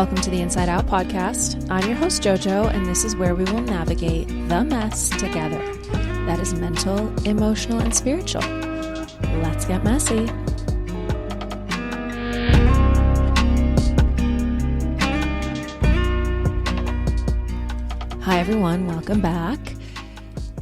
Welcome to the Inside Out podcast. I'm your host, Jojo, and this is where we will navigate the mess together. That is mental, emotional, and spiritual. Let's get messy. Hi, everyone. Welcome back.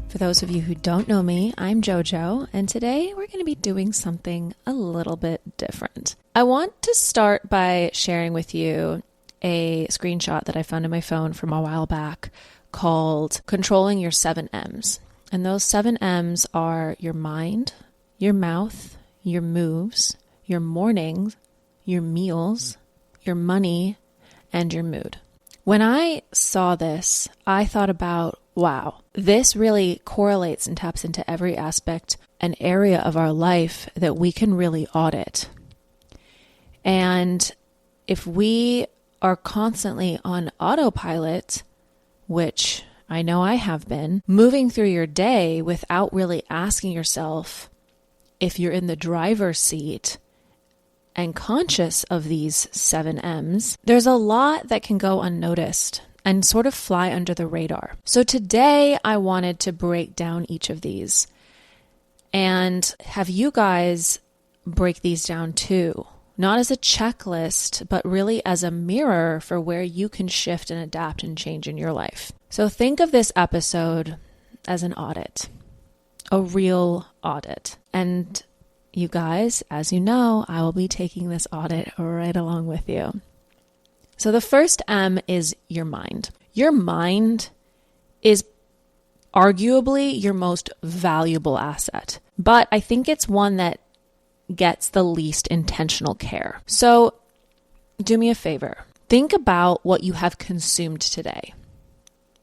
For those of you who don't know me, I'm Jojo, and today we're going to be doing something a little bit different. I want to start by sharing with you a screenshot that I found in my phone from a while back called Controlling Your 7 M's. And those 7 M's are your mind, your mouth, your moves, your mornings, your meals, your money, and your mood. When I saw this, I thought about, wow, this really correlates and taps into every aspect and area of our life that we can really audit. And if we are constantly on autopilot, which I know I have been, moving through your day without really asking yourself if you're in the driver's seat and conscious of these 7 M's, there's a lot that can go unnoticed and sort of fly under the radar. So today I wanted to break down each of these and have you guys break these down too. Not as a checklist, but really as a mirror for where you can shift and adapt and change in your life. So think of this episode as an audit, a real audit. And you guys, as you know, I will be taking this audit right along with you. So the first M is your mind. Your mind is arguably your most valuable asset, but I think it's one that gets the least intentional care. So do me a favor. Think about what you have consumed today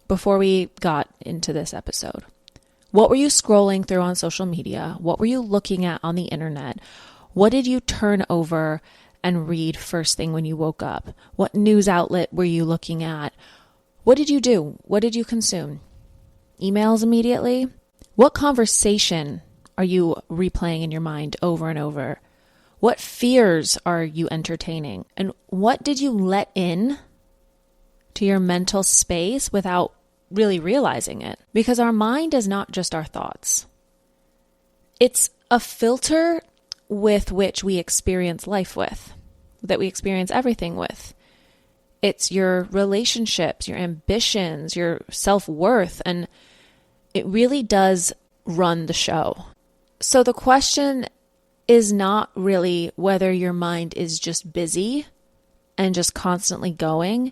before we got into this episode. What were you scrolling through on social media? What were you looking at on the internet? What did you turn over and read first thing when you woke up? What news outlet were you looking at? What did you do? What did you consume? Emails immediately? What conversation are you replaying in your mind over and over? What fears are you entertaining? And what did you let in to your mental space without really realizing it? Because our mind is not just our thoughts. It's a filter with which we experience life with, that we experience everything with. It's your relationships, your ambitions, your self-worth, and it really does run the show. So the question is not really whether your mind is just busy and just constantly going.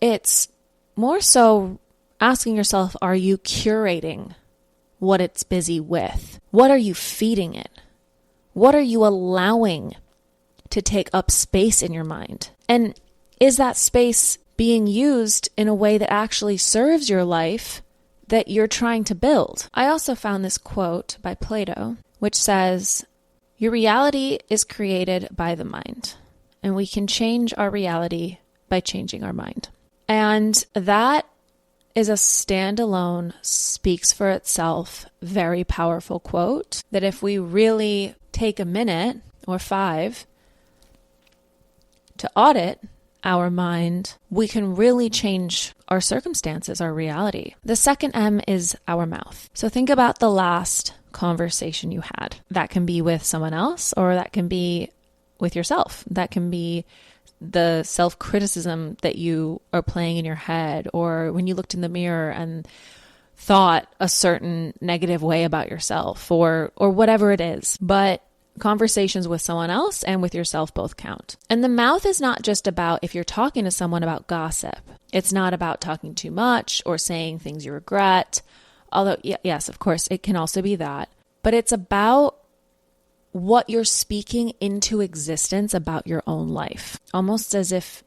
It's more so asking yourself, are you curating what it's busy with? What are you feeding it? What are you allowing to take up space in your mind? And is that space being used in a way that actually serves your life that you're trying to build? I also found this quote by Plato, which says, your reality is created by the mind, and we can change our reality by changing our mind. And that is a standalone, speaks for itself, very powerful quote that if we really take a minute or 5 to audit our mind, we can really change our circumstances, our reality. The second M is our mouth. So think about the last conversation you had. That can be with someone else, or that can be with yourself. That can be the self-criticism that you are playing in your head, or when you looked in the mirror and thought a certain negative way about yourself, or whatever it is. But conversations with someone else and with yourself both count. And the mouth is not just about if you're talking to someone about gossip. It's not about talking too much or saying things you regret. Although, yes, of course, it can also be that. But it's about what you're speaking into existence about your own life, almost as if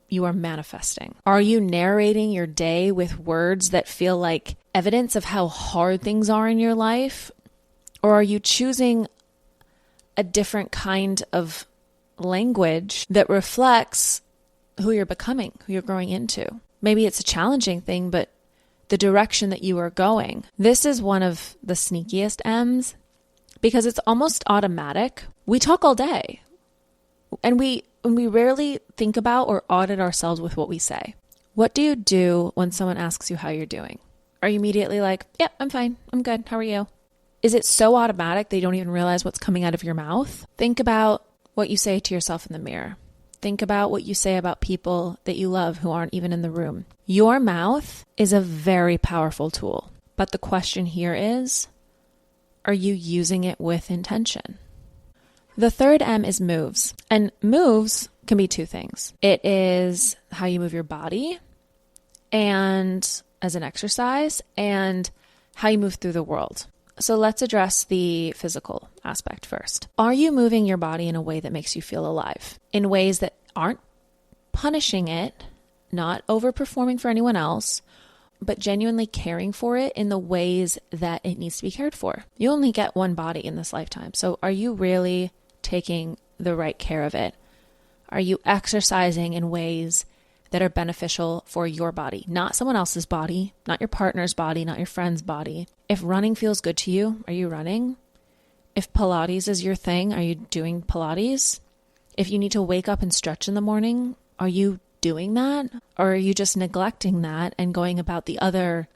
you are manifesting. Are you narrating your day with words that feel like evidence of how hard things are in your life? Or are you choosing a different kind of language that reflects who you're becoming, who you're growing into? Maybe it's a challenging thing, but the direction that you are going. This is one of the sneakiest M's because it's almost automatic. We talk all day. And we rarely think about or audit ourselves with what we say. What do you do when someone asks you how you're doing? Are you immediately like, "Yep, I'm fine. I'm good. How are you?" Is it so automatic that you don't even realize what's coming out of your mouth? Think about what you say to yourself in the mirror. Think about what you say about people that you love who aren't even in the room. Your mouth is a very powerful tool. But the question here is, are you using it with intention? The third M is moves. And moves can be two things. It is how you move your body and as an exercise and how you move through the world. So let's address the physical aspect first. Are you moving your body in a way that makes you feel alive? In ways that aren't punishing it, not overperforming for anyone else, but genuinely caring for it in the ways that it needs to be cared for? You only get one body in this lifetime. So are you really taking the right care of it? Are you exercising in ways that are beneficial for your body, not someone else's body, not your partner's body, not your friend's body? If running feels good to you, are you running? If Pilates is your thing, are you doing Pilates? If you need to wake up and stretch in the morning, are you doing that? Or are you just neglecting that and going about the other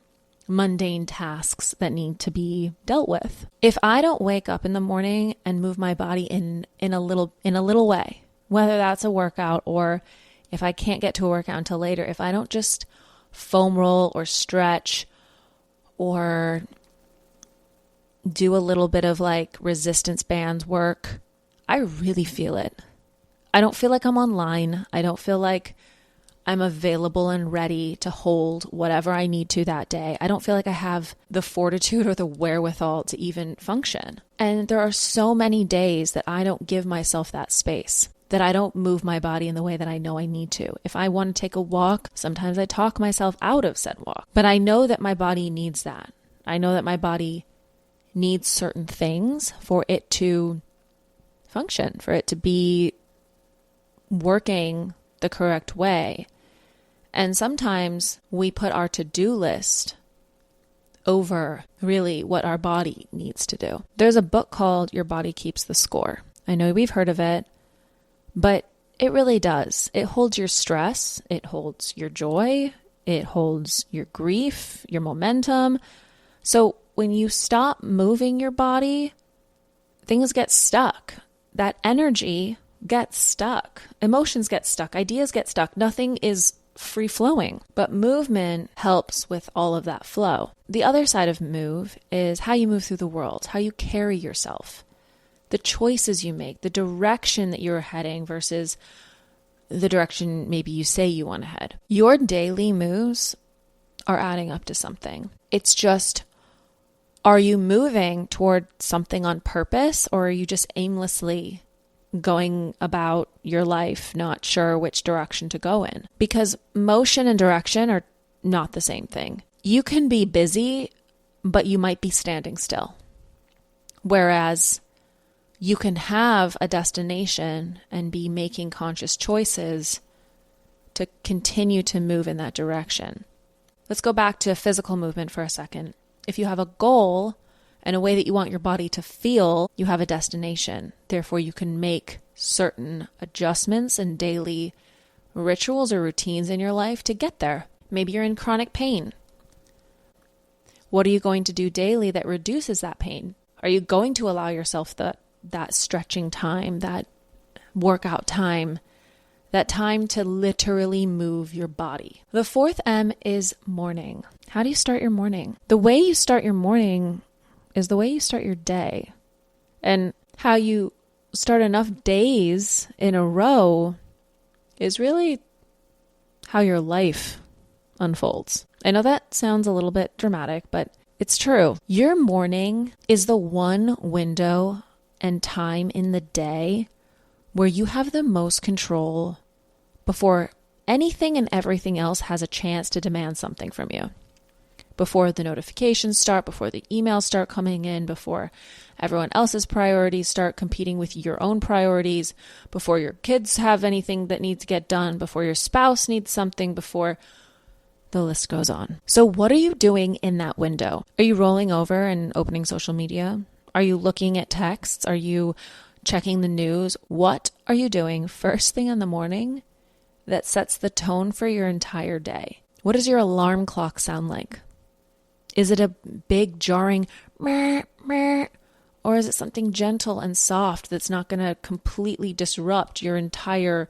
mundane tasks that need to be dealt with? If I don't wake up in the morning and move my body in a little way, whether that's a workout or if I can't get to a workout until later, if I don't just foam roll or stretch or do a little bit of like resistance bands work, I really feel it. I don't feel like I'm online. I don't feel like I'm available and ready to hold whatever I need to that day. I don't feel like I have the fortitude or the wherewithal to even function. And there are so many days that I don't give myself that space, that I don't move my body in the way that I know I need to. If I want to take a walk, sometimes I talk myself out of said walk. But I know that my body needs that. I know that my body needs certain things for it to function, for it to be working the correct way. And sometimes we put our to-do list over really what our body needs to do. There's a book called Your Body Keeps the Score. I know we've heard of it, but it really does. It holds your stress. It holds your joy. It holds your grief, your momentum. So when you stop moving your body, things get stuck. That energy gets stuck. Emotions get stuck. Ideas get stuck. Nothing is free flowing. But movement helps with all of that flow. The other side of move is how you move through the world, how you carry yourself, the choices you make, the direction that you're heading versus the direction maybe you say you want to head. Your daily moves are adding up to something. It's just, are you moving toward something on purpose, or are you just aimlessly going about your life, not sure which direction to go in? Because motion and direction are not the same thing. You can be busy, but you might be standing still. Whereas you can have a destination and be making conscious choices to continue to move in that direction. Let's go back to physical movement for a second. If you have a goal and a way that you want your body to feel, you have a destination. Therefore, you can make certain adjustments and daily rituals or routines in your life to get there. Maybe you're in chronic pain. What are you going to do daily that reduces that pain? Are you going to allow yourself that stretching time, that workout time, that time to literally move your body? The fourth M is morning. How do you start your morning? The way you start your morning is the way you start your day. And how you start enough days in a row is really how your life unfolds. I know that sounds a little bit dramatic, but it's true. Your morning is the one window and time in the day where you have the most control before anything and everything else has a chance to demand something from you. Before the notifications start, before the emails start coming in, before everyone else's priorities start competing with your own priorities, before your kids have anything that needs to get done, before your spouse needs something, before the list goes on. So what are you doing in that window? Are you rolling over and opening social media? Are you looking at texts? Are you checking the news. What are you doing first thing in the morning that sets the tone for your entire day? What does your alarm clock sound like? Is it a big jarring meh, meh, or is it something gentle and soft that's not going to completely disrupt your entire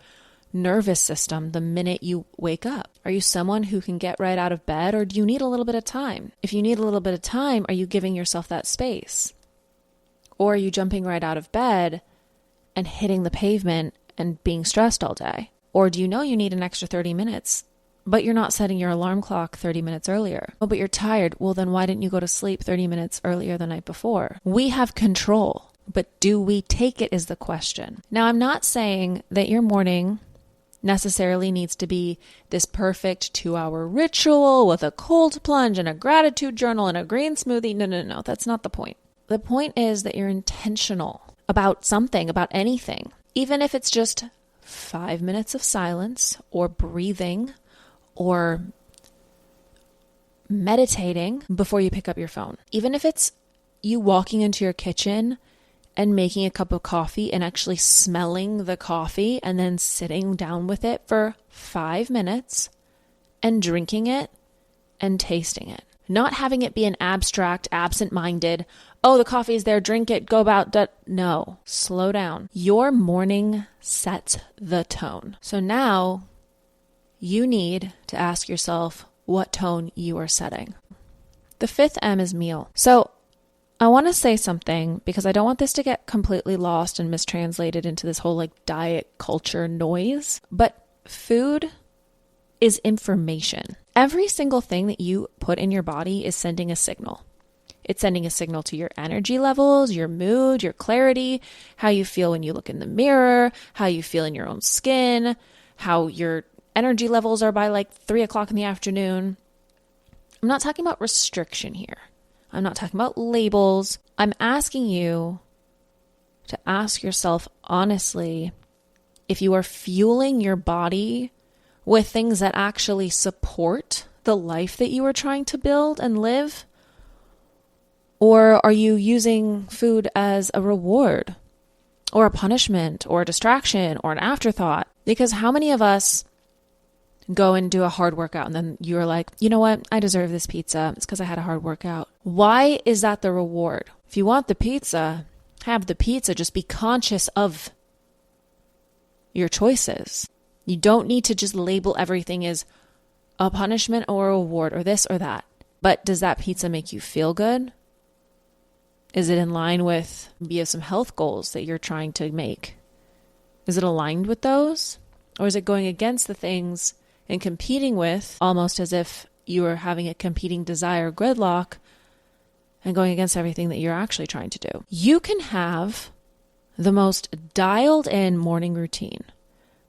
nervous system the minute you wake up? Are you someone who can get right out of bed, or do you need a little bit of time? If you need a little bit of time, are you giving yourself that space? Or are you jumping right out of bed and hitting the pavement and being stressed all day? Or do you know you need an extra 30 minutes, but you're not setting your alarm clock 30 minutes earlier? Oh, but you're tired. Well, then why didn't you go to sleep 30 minutes earlier the night before? We have control, but do we take it is the question. Now, I'm not saying that your morning necessarily needs to be this perfect 2-hour ritual with a cold plunge and a gratitude journal and a green smoothie. No. That's not the point. The point is that you're intentional about something, about anything. Even if it's just 5 minutes of silence or breathing or meditating before you pick up your phone. Even if it's you walking into your kitchen and making a cup of coffee and actually smelling the coffee and then sitting down with it for 5 minutes and drinking it and tasting it. Not having it be an abstract, absent-minded, oh, the coffee is there, drink it, go about that. No, slow down. Your morning sets the tone. So now you need to ask yourself what tone you are setting. The 5th M is meal. So I want to say something because I don't want this to get completely lost and mistranslated into this whole diet culture noise, but food is information. Every single thing that you put in your body is sending a signal. It's sending a signal to your energy levels, your mood, your clarity, how you feel when you look in the mirror, how you feel in your own skin, how your energy levels are by 3 o'clock in the afternoon. I'm not talking about restriction here. I'm not talking about labels. I'm asking you to ask yourself honestly if you are fueling your body with things that actually support the life that you are trying to build and live, or are you using food as a reward or a punishment or a distraction or an afterthought? Because how many of us go and do a hard workout and then you're like, you know what? I deserve this pizza. It's because I had a hard workout. Why is that the reward? If you want the pizza, have the pizza. Just be conscious of your choices. You don't need to just label everything as a punishment or a reward or this or that. But does that pizza make you feel good? Is it in line with maybe some health goals that you're trying to make? Is it aligned with those? Or is it going against the things and competing with, almost as if you are having a competing desire gridlock and going against everything that you're actually trying to do? You can have the most dialed in morning routine,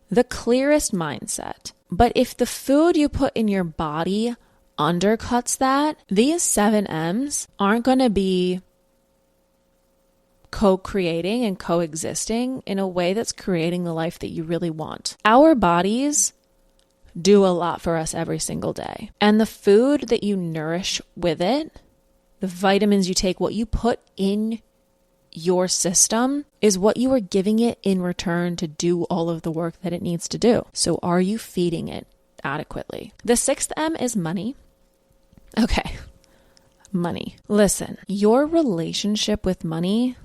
the clearest mindset. But if the food you put in your body undercuts that, these 7 M's aren't going to be co-creating and coexisting in a way that's creating the life that you really want. Our bodies do a lot for us every single day. And the food that you nourish with it, the vitamins you take, what you put in your system is what you are giving it in return to do all of the work that it needs to do. So are you feeding it adequately? The 6th M is money. Okay, money. Listen, your relationship with money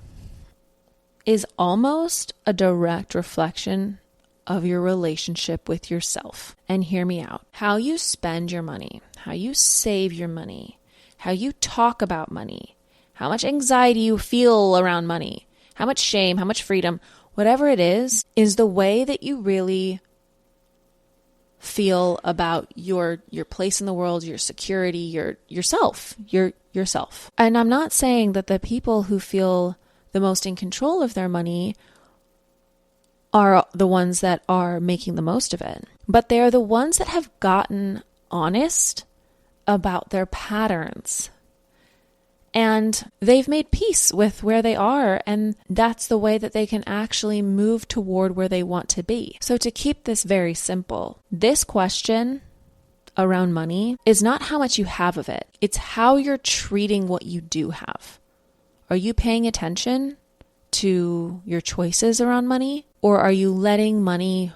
is almost a direct reflection of your relationship with yourself. And hear me out. How you spend your money, how you save your money, how you talk about money, how much anxiety you feel around money, how much shame, how much freedom, whatever it is the way that you really feel about your place in the world, your security, yourself. And I'm not saying that the people who feel the most in control of their money are the ones that are making the most of it, but they are the ones that have gotten honest about their patterns. And they've made peace with where they are, and that's the way that they can actually move toward where they want to be. So to keep this very simple, this question around money is not how much you have of it. It's how you're treating what you do have. Are you paying attention to your choices around money, or are you letting money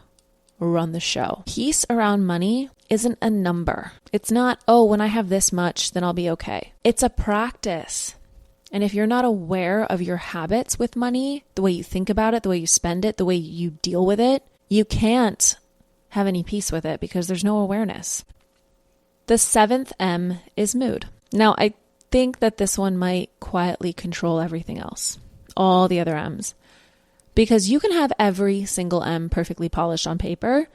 run the show? Peace around money isn't a number. It's not, oh, when I have this much, then I'll be okay. It's a practice. And if you're not aware of your habits with money, the way you think about it, the way you spend it, the way you deal with it, you can't have any peace with it because there's no awareness. The 7th M is mood. Now, I think that this one might quietly control everything else, all the other M's, because you can have every single M perfectly polished on paper,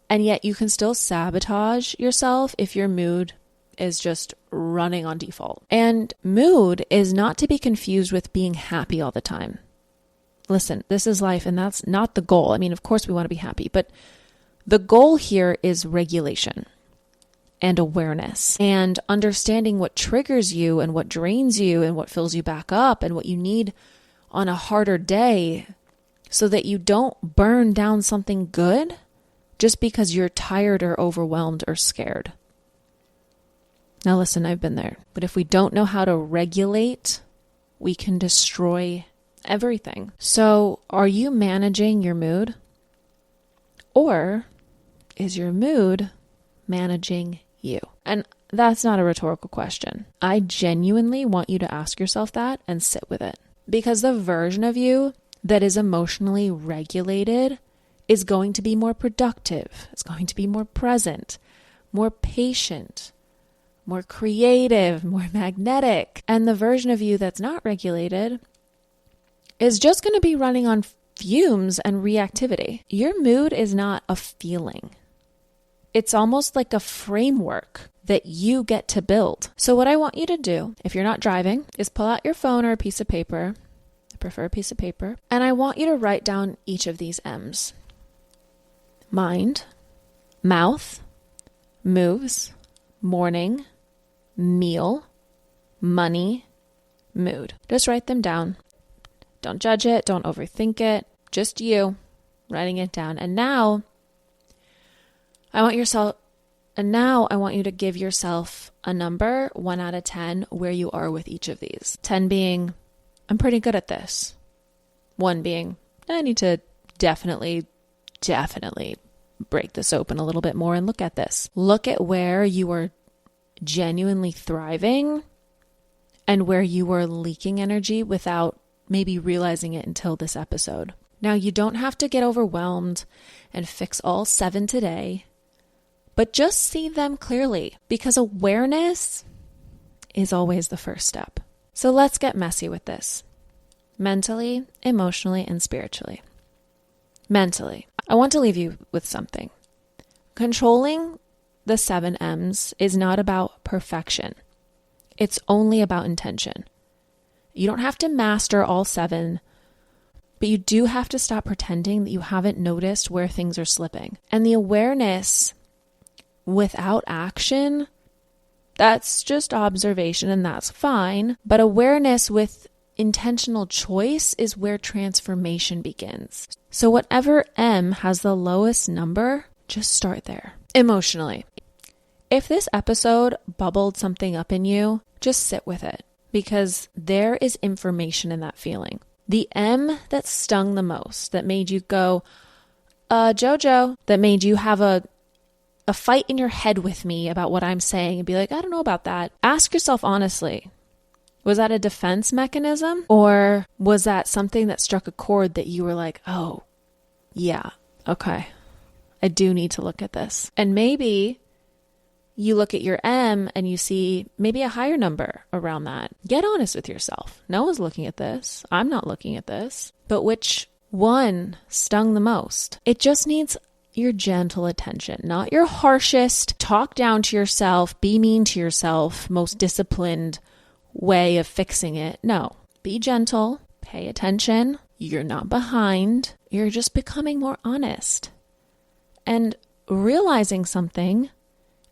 and yet you can still sabotage yourself if your mood is just running on default. And mood is not to be confused with being happy all the time. Listen, this is life, and that's not the goal. I mean, of course we want to be happy, but the goal here is regulation and awareness and understanding what triggers you and what drains you and what fills you back up and what you need on a harder day so that you don't burn down something good just because you're tired or overwhelmed or scared. Now listen, I've been there. But if we don't know how to regulate, we can destroy everything. So are you managing your mood? Or is your mood managing you? And that's not a rhetorical question. I genuinely want you to ask yourself that and sit with it. Because the version of you that is emotionally regulated is going to be more productive. It's going to be more present, more patient, more creative, more magnetic. And the version of you that's not regulated is just going to be running on fumes and reactivity. Your mood is not a feeling. It's almost like a framework that you get to build. So what I want you to do, if you're not driving, is pull out your phone or a piece of paper. I prefer a piece of paper. And I want you to write down each of these M's. Mind, mouth, moves, morning, meal, money, mood. Just write them down. Don't judge it. Don't overthink it. Just you writing it down. And now I want you to give yourself a number, 1 out of 10, where you are with each of these. 10 being, I'm pretty good at this. 1 being, I need to definitely break this open a little bit more and look at this. Look at where you are genuinely thriving and where you are leaking energy without maybe realizing it until this episode. Now, you don't have to get overwhelmed and fix all 7 today, but just see them clearly, because awareness is always the first step. So let's get messy with this. Mentally, emotionally, and spiritually. Mentally, I want to leave you with something. Controlling the 7 M's is not about perfection. It's only about intention. You don't have to master all 7, but you do have to stop pretending that you haven't noticed where things are slipping. And the awareness without action, that's just observation, and that's fine. But awareness with intentional choice is where transformation begins. So whatever M has the lowest number, just start there. Emotionally, if this episode bubbled something up in you, just sit with it, because there is information in that feeling. The M that stung the most, that made you go, Jojo, that made you have a fight in your head with me about what I'm saying and be like, I don't know about that. Ask yourself honestly, was that a defense mechanism? Or was that something that struck a chord that you were like, oh, yeah, okay, I do need to look at this. And maybe you look at your M and you see maybe a higher number around that. Get honest with yourself. No one's looking at this. I'm not looking at this. But which one stung the most? It just needs your gentle attention, not your harshest, talk down to yourself, be mean to yourself, most disciplined way of fixing it. No, be gentle, pay attention. You're not behind. You're just becoming more honest and realizing something.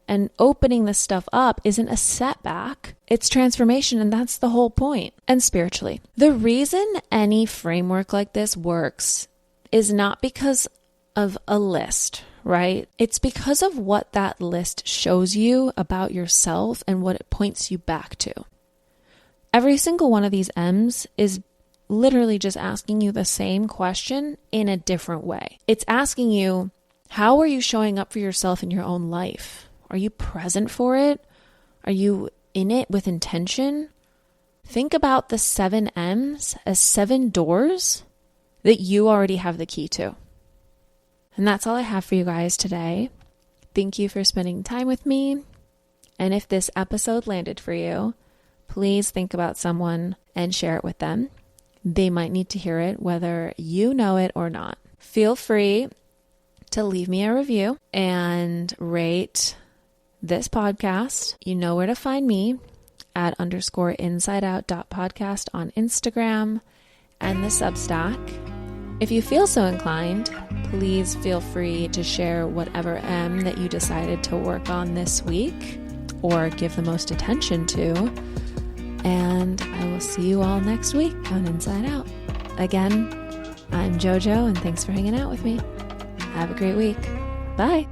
And opening this stuff up isn't a setback, it's transformation, and that's the whole point. And spiritually, the reason any framework like this works is not because of a list, right? It's because of what that list shows you about yourself and what it points you back to. Every single one of these M's is literally just asking you the same question in a different way. It's asking you, how are you showing up for yourself in your own life? Are you present for it? Are you in it with intention? Think about the 7 M's as 7 doors that you already have the key to. And that's all I have for you guys today. Thank you for spending time with me. And if this episode landed for you, please think about someone and share it with them. They might need to hear it, whether you know it or not. Feel free to leave me a review and rate this podcast. You know where to find me at _insideout.podcast on Instagram and the Substack. If you feel so inclined, please feel free to share whatever M that you decided to work on this week or give the most attention to. And I will see you all next week on Inside Out. Again, I'm Jojo, and thanks for hanging out with me. Have a great week. Bye.